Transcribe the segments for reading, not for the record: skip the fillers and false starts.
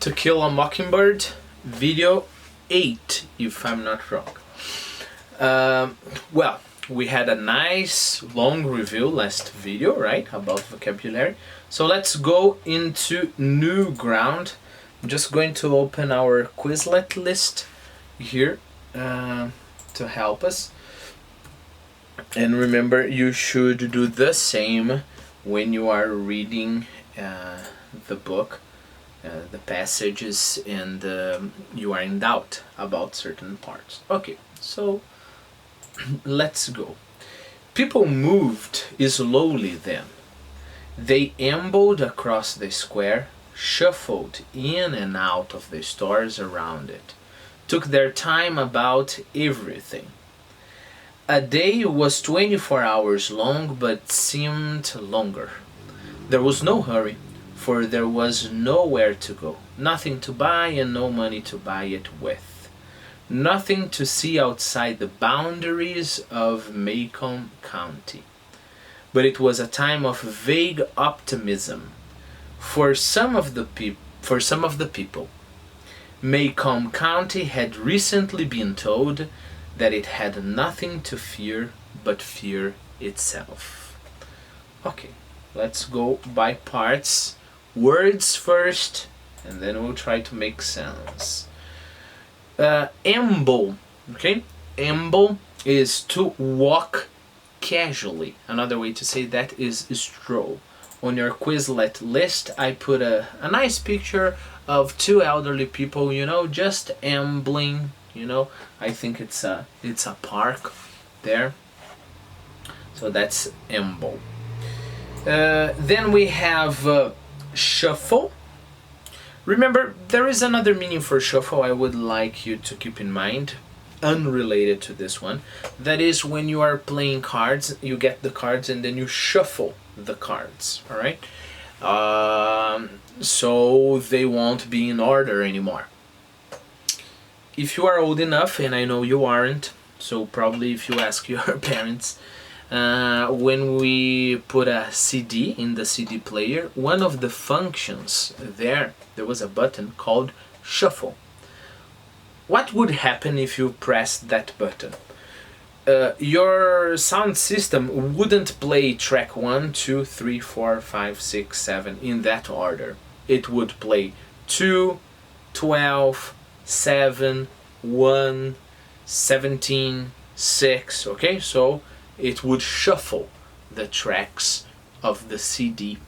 To Kill a Mockingbird, video 8, if I'm not wrong. Well, we had a nice long review last video, right, about vocabulary. So let's go into new ground. I'm just going to open our Quizlet list here to help us. And remember, you should do the same when you are reading the book, the passages, and you are in doubt about certain parts. Okay, so let's go. People moved slowly then. They ambled across the square, shuffled in and out of the stores around it, took their time about everything. A day was 24 hours long, but seemed longer. There was no hurry, for there was nowhere to go, nothing to buy and no money to buy it with, nothing to see outside the boundaries of Maycomb County. But it was a time of vague optimism for some of the people. Maycomb County had recently been told that it had nothing to fear but fear itself. Okay, let's go by parts. Words first, and then we'll try to make sense. Amble, okay? Amble is to walk casually. Another way to say that is stroll. On your Quizlet list, I put a nice picture of two elderly people, you know, just ambling, you know. I think it's a park there. So that's amble. Then we have shuffle. Remember, there is another meaning for shuffle I would like you to keep in mind, unrelated to this one. That is when you are playing cards, you get the cards and then you shuffle the cards, all right? So they won't be in order anymore. If you are old enough, and I know you aren't, so probably if you ask your parents, when we put a CD in the CD player, one of the functions there was a button called shuffle. What would happen if you pressed that button? Your sound system wouldn't play track 1, 2, 3, 4, 5, 6, 7 in that order. It would play 2, 12, 7, 1, 17, 6, okay? So it would shuffle the tracks of the CD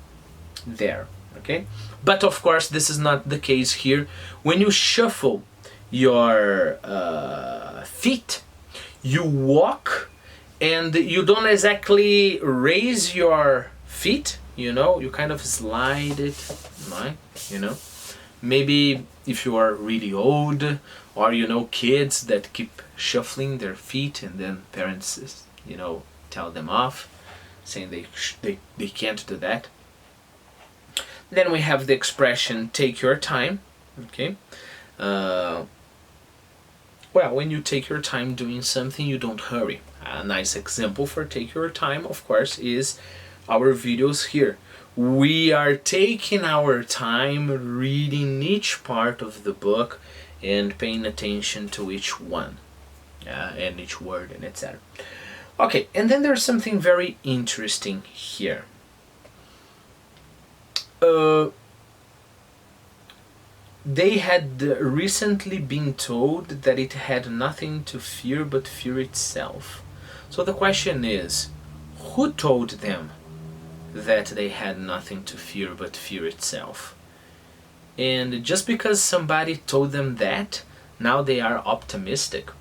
there, okay? But of course, this is not the case here. When you shuffle your feet, you walk and you don't exactly raise your feet, you know, you kind of slide it, right? You know, maybe if you are really old, or you know, kids that keep shuffling their feet and then parents, you know, tell them off, saying they can't do that. Then we have the expression take your time, okay? Well, when you take your time doing something, you don't hurry. A nice example for take your time, of course, is our videos here. We are taking our time reading each part of the book and paying attention to each one, and each word and etc. Okay, and then there's something very interesting here. They had recently been told that it had nothing to fear but fear itself. So the question is, who told them that they had nothing to fear but fear itself? And just because somebody told them that, now they are optimistic.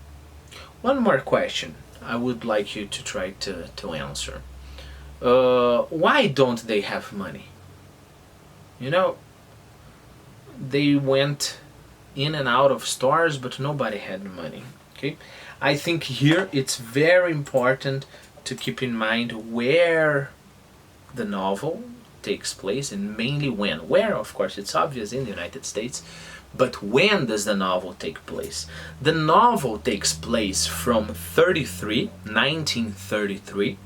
One more question I would like you to try to answer. Why don't they have money? You know, they went in and out of stores, but nobody had money, okay? I think here it's very important to keep in mind where the novel takes place, and mainly when. Where, of course, it's obvious, in the United States, but when does the novel take place? The novel takes place from 1933,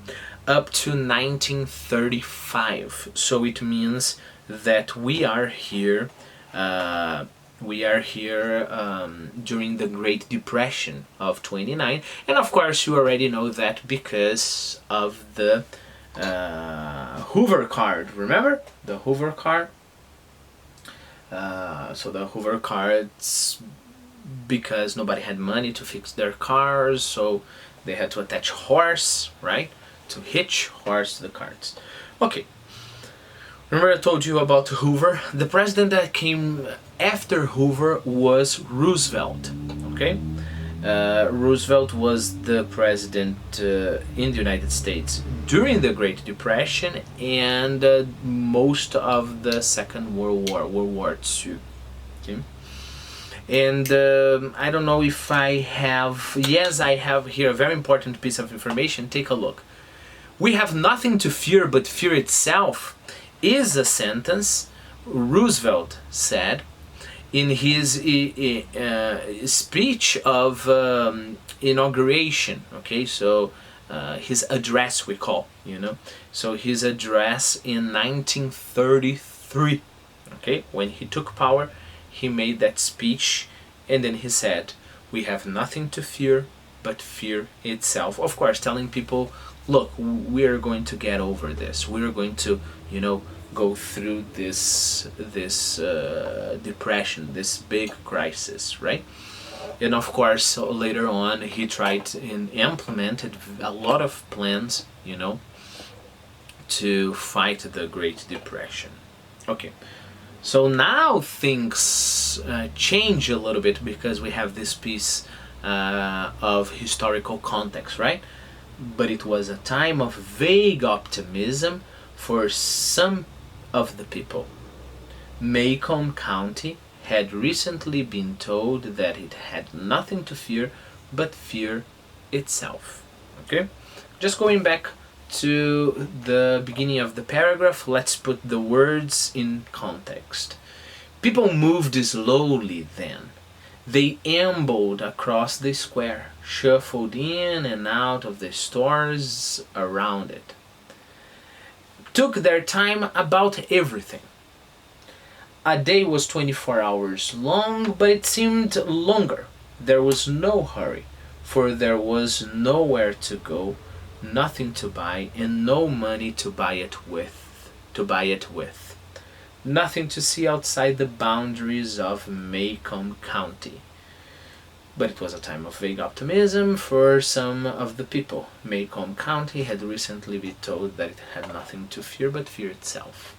up to 1935. So it means that we are here We are here during the Great Depression of 29, and of course you already know that because of the Hoover card. Remember the Hoover card? So the Hoover cards, because nobody had money to fix their cars, so they had to attach horse, right? To hitch horse to the carts. Okay. Remember I told you about Hoover? The president that came after Hoover was Roosevelt, okay? Roosevelt was the president in the United States during the Great Depression and most of the Second World War, World War II. Okay? And I don't know if I have... Yes, I have here a very important piece of information. Take a look. We have nothing to fear but fear itself is a sentence Roosevelt said in his speech of inauguration, okay, so his address we call, you know, so his address in 1933, okay, when he took power, he made that speech, and then he said, we have nothing to fear but fear itself. Of course, telling people, look, we're going to get over this, we're going to, you know, go through this depression, this big crisis, right? And of course, later on, he tried and implemented a lot of plans, you know, to fight the Great Depression. Okay, so now things change a little bit because we have this piece of historical context, right? But it was a time of vague optimism for some of the people. Maycomb County had recently been told that it had nothing to fear but fear itself. Okay? Just going back to the beginning of the paragraph, let's put the words in context. People moved slowly then. They ambled across the square, shuffled in and out of the stores around it. Took their time about everything. A day was 24 hours long, but it seemed longer. There was no hurry, for there was nowhere to go, nothing to buy, and no money to buy it with. Nothing to see outside the boundaries of Maycomb County. But it was a time of vague optimism for some of the people. Maycomb County had recently been told that it had nothing to fear but fear itself.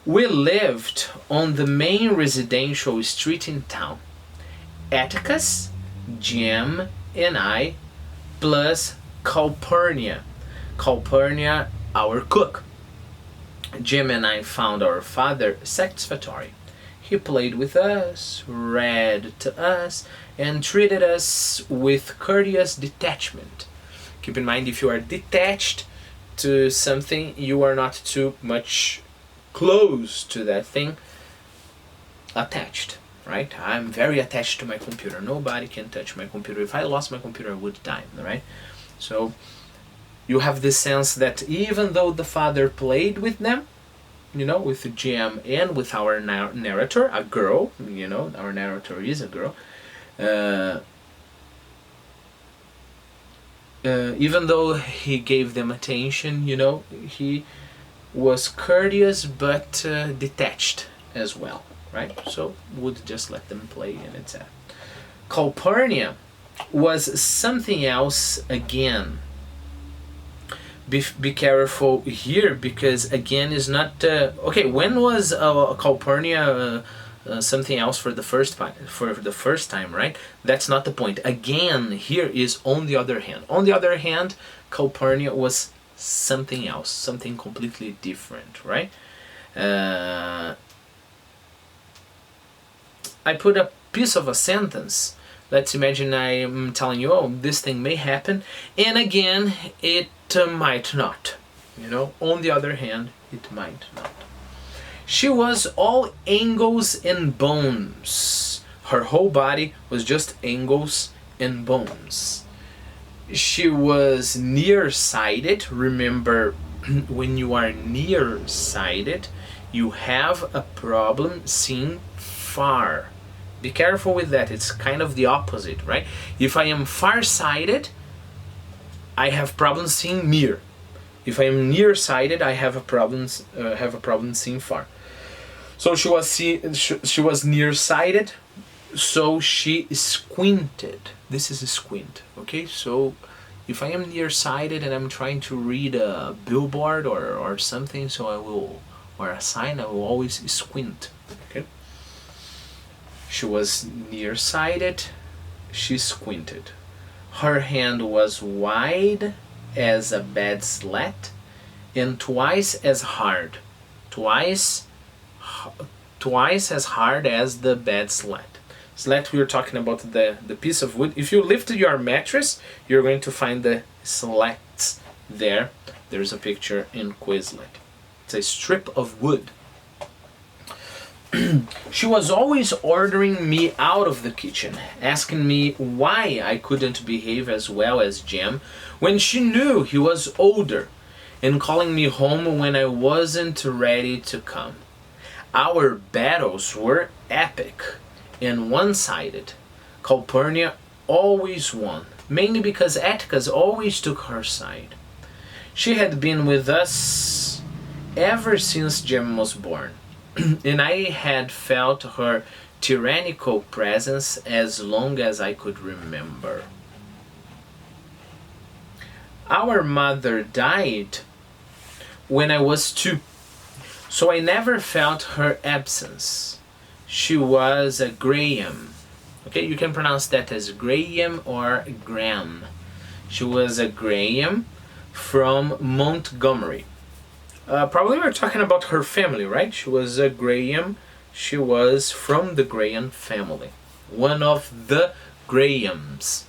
We lived on the main residential street in town. Atticus, Jem and I, plus Calpurnia. Calpurnia, our cook. Jem and I found our father satisfactory. He played with us, read to us, and treated us with courteous detachment. Keep in mind, if you are detached to something, you are not too much close to that thing. Attached, right? I'm very attached to my computer. Nobody can touch my computer. If I lost my computer, I would die, right? So you have this sense that even though the father played with them, you know, with the Jem and with our narrator, a girl, you know, our narrator is a girl, even though he gave them attention, you know, he was courteous but detached as well, right? So would just let them play and etc. Calpurnia was something else again. Be careful here, because again is not okay. When was Calpurnia something else for the first time, right? That's not the point. Again, here is on the other hand. On the other hand, Calpurnia was something else, something completely different, right? I put a piece of a sentence. Let's imagine I'm telling you, oh, this thing may happen, and again, it might not. You know, on the other hand, it might not. She was all angles and bones. Her whole body was just angles and bones. She was nearsighted. Remember, when you are nearsighted, you have a problem seeing far. Be careful with that. It's kind of the opposite, right? If I am far-sighted, I have problems seeing near. If I am nearsighted, I have a problem seeing far. So she was nearsighted, so she squinted. This is a squint, okay? So if I am nearsighted and I'm trying to read a billboard or something, or a sign, I will always squint, okay? She was nearsighted, she squinted. Her hand was wide as a bed slat and twice as hard. Twice as hard as the bed slat. Slat, we were talking about the piece of wood. If you lift your mattress, you're going to find the slats there. There's a picture in Quizlet. It's a strip of wood. She was always ordering me out of the kitchen, asking me why I couldn't behave as well as Jem when she knew he was older, and calling me home when I wasn't ready to come. Our battles were epic and one-sided. Calpurnia always won, mainly because Atticus always took her side. She had been with us ever since Jem was born, and I had felt her tyrannical presence as long as I could remember. Our mother died when I was 2, so I never felt her absence. She was a Graham. Okay, you can pronounce that as Graham or Graham. She was a Graham from Montgomery. Probably we're talking about her family, right? She was a Graham. She was from the Graham family. One of the Grahams.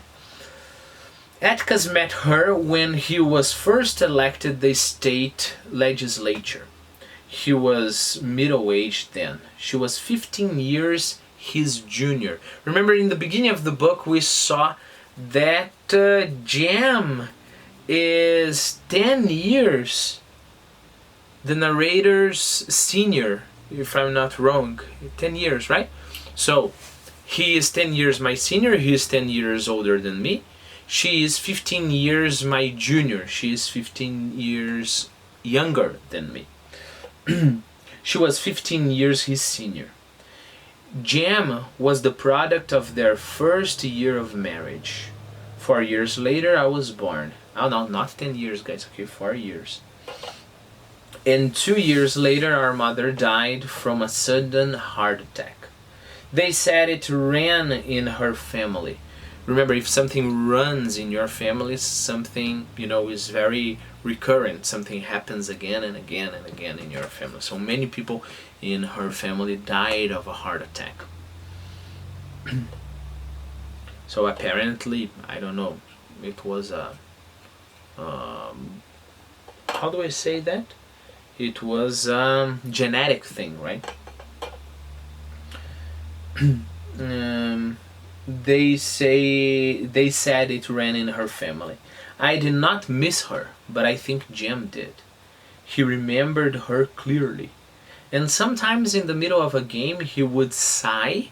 Atticus met her when he was first elected the state legislature. He was middle-aged then. She was 15 years his junior. Remember, in the beginning of the book we saw that Jem is 10 years the narrator's senior, if I'm not wrong. 10 years, right? So he is 10 years my senior, he is 10 years older than me. She is 15 years my junior. She is 15 years younger than me. She was 15 years his senior. Jem was the product of their first year of marriage. 4 years later I was born. Oh no, not 10 years guys, okay, 4 years. And 2 years later our mother died from a sudden heart attack. They said it ran in her family. Remember, if something runs in your family, something, is very recurrent. Something happens again and again and again in your family. So many people in her family died of a heart attack. So apparently, I don't know, it was a... how do I say that? It was a genetic thing, right? They said it ran in her family. I did not miss her, but I think Jem did. He remembered her clearly. And sometimes in the middle of a game he would sigh.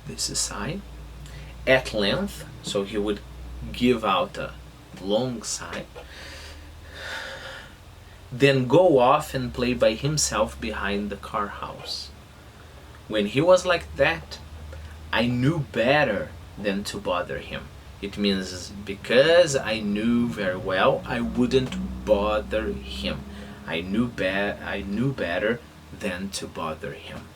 This is sigh. At length, so he would give out a long sigh. Then go off and play by himself behind the car house. When he was like that, I knew better than to bother him. It means because I knew very well I wouldn't bother him. I knew better than to bother him.